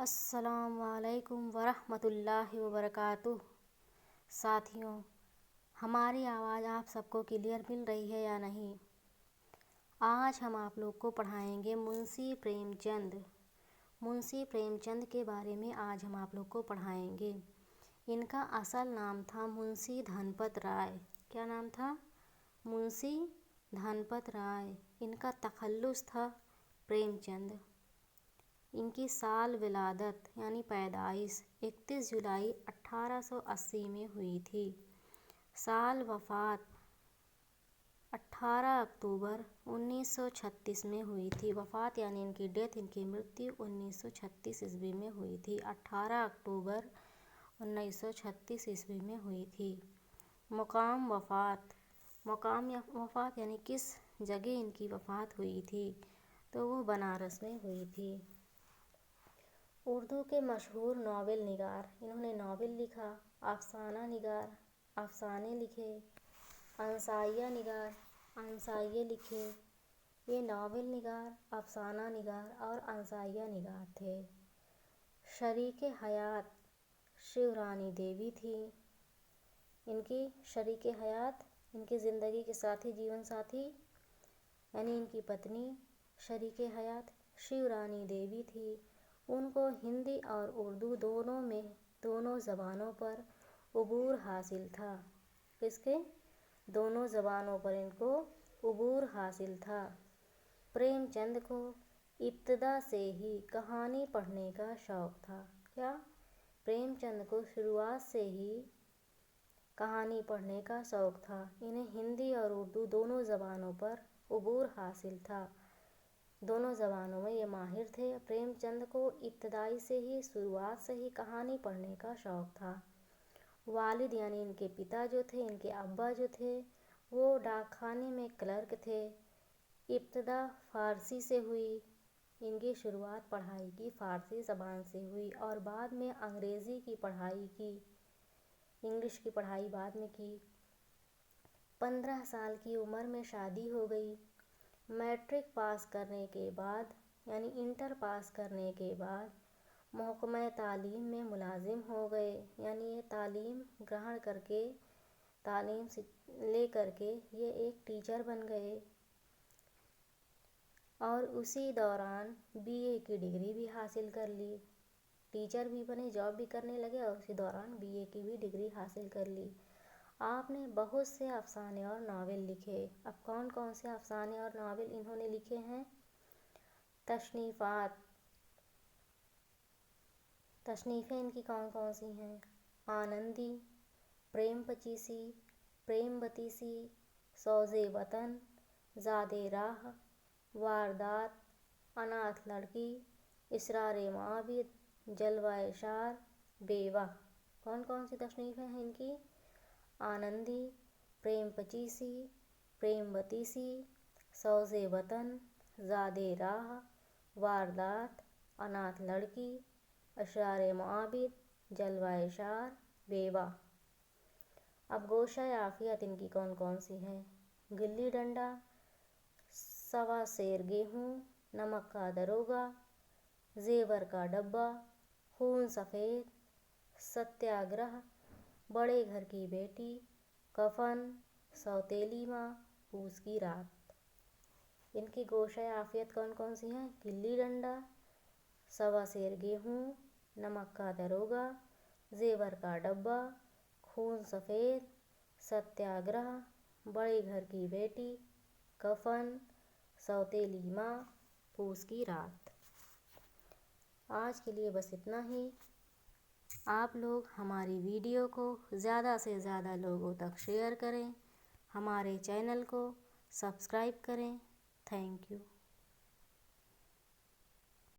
السلام علیکم ورحمۃ اللہ وبرکاتہ۔ ساتھیوں، ہماری آواز آپ سب کو کلیئر مل رہی ہے یا نہیں؟ آج ہم آپ لوگ کو پڑھائیں گے منشی پریم چند۔ منشی پریم چند کے بارے میں آج ہم آپ لوگ کو پڑھائیں گے۔ ان کا اصل نام تھا منشی دھن پت رائے۔ کیا نام تھا؟ منشی دھن پت رائے۔ ان کا تخلص تھا پریم چند۔ ان کی سال ولادت یعنی پیدائش 31 جولائی 1880 میں ہوئی تھی۔ سال وفات 18 اکتوبر 1936 میں ہوئی تھی۔ وفات یعنی ان کی ڈیتھ، ان کی مرتیو 1936 عیسوی میں ہوئی تھی۔ 18 اکتوبر 1936 عیسوی میں ہوئی تھی۔ مقام وفات، مقام وفات یعنی کس جگہ ان کی وفات ہوئی تھی، تو وہ بنارس میں ہوئی تھی۔ اردو کے مشہور ناول نگار۔ انہوں نے ناول لکھا، افسانہ نگار، افسانے لکھے، انشائیہ نگار، انشائیے لکھے۔ یہ ناول نگار، افسانہ نگار اور انشائیہ نگار تھے۔ شریک حیات شیو رانی دیوی تھی۔ ان کی شریک حیات، ان کی زندگی کے ساتھی، جیون ساتھی یعنی ان کی پتنی شریک حیات شیو رانی دیوی تھی۔ ان کو ہندی اور اردو دونوں زبانوں پر عبور حاصل تھا۔ کس کے؟ دونوں زبانوں پر ان کو عبور حاصل تھا۔ پریم چند کو ابتدا سے ہی کہانی پڑھنے کا شوق تھا۔ کیا؟ پریم چند کو شروعات سے ہی کہانی پڑھنے کا شوق تھا۔ انہیں ہندی اور اردو دونوں زبانوں پر عبور حاصل تھا۔ دونوں زبانوں میں یہ ماہر تھے۔ پریم چند کو ابتدائی سے ہی، شروعات سے ہی کہانی پڑھنے کا شوق تھا۔ والد یعنی ان کے پتا جو تھے، ان کے ابا جو تھے، وہ ڈاک خانے میں کلرک تھے۔ ابتدا فارسی سے ہوئی۔ ان کی شروعات پڑھائی کی فارسی زبان سے ہوئی اور بعد میں انگریزی کی پڑھائی کی، انگلش کی پڑھائی بعد میں کی۔ 15 سال کی عمر میں شادی ہو گئی۔ میٹرک پاس کرنے کے بعد یعنی انٹر پاس کرنے کے بعد محکمہ تعلیم میں ملازم ہو گئے، یعنی یہ تعلیم گرہن کر کے، تعلیم لے کر کے یہ ایک ٹیچر بن گئے اور اسی دوران BA کی ڈگری بھی حاصل کر لی۔ ٹیچر بھی بنے، جاب بھی کرنے لگے اور اسی دوران BA کی بھی ڈگری حاصل کر لی۔ آپ نے بہت سے افسانے اور ناول لکھے۔ اب کون کون سے افسانے اور ناول انہوں نے لکھے ہیں؟ تصنیفات، تصنیفیں ان کی کون کون سی ہیں؟ آنندی، پریم پچیسی، پریم بتیسی، سوز وطن، زاد راہ، واردات، اناتھ لڑکی، اسرار معابد، جلوہ شار، بیوہ۔ کون کون سی تصنیفیں ہیں ان کی؟ آنندی، پریم پچیسی، پریم بتیسی، سوز وطن، زاد راہ، واردات، اناتھ لڑکی، اسرار معابد، جلوہ شار، بیوہ۔ اب گوشۂ عافیت ان کی کون کون سی ہیں؟ گلی ڈنڈا، سوا سیر گیہوں، نمک کا دروگا، زیور کا ڈبہ، خون سفید، ستیاگرہ، بڑے گھر کی بیٹی، کفن، سوتیلی ماں، پوس کی رات۔ ان کی گوشۂ عافیت کون کون سی ہیں؟ گلی ڈنڈا، سوا سیر گیہوں، نمک کا دروگا، زیور کا ڈبہ، خون سفید، ستیاگرہ، بڑے گھر کی بیٹی، کفن، سوتیلی ماں، پوس کی رات۔ آج کے لیے بس اتنا ہی۔ آپ لوگ ہماری ویڈیو کو زیادہ سے زیادہ لوگوں تک شیئر کریں، ہمارے چینل کو سبسکرائب کریں۔ Thank you.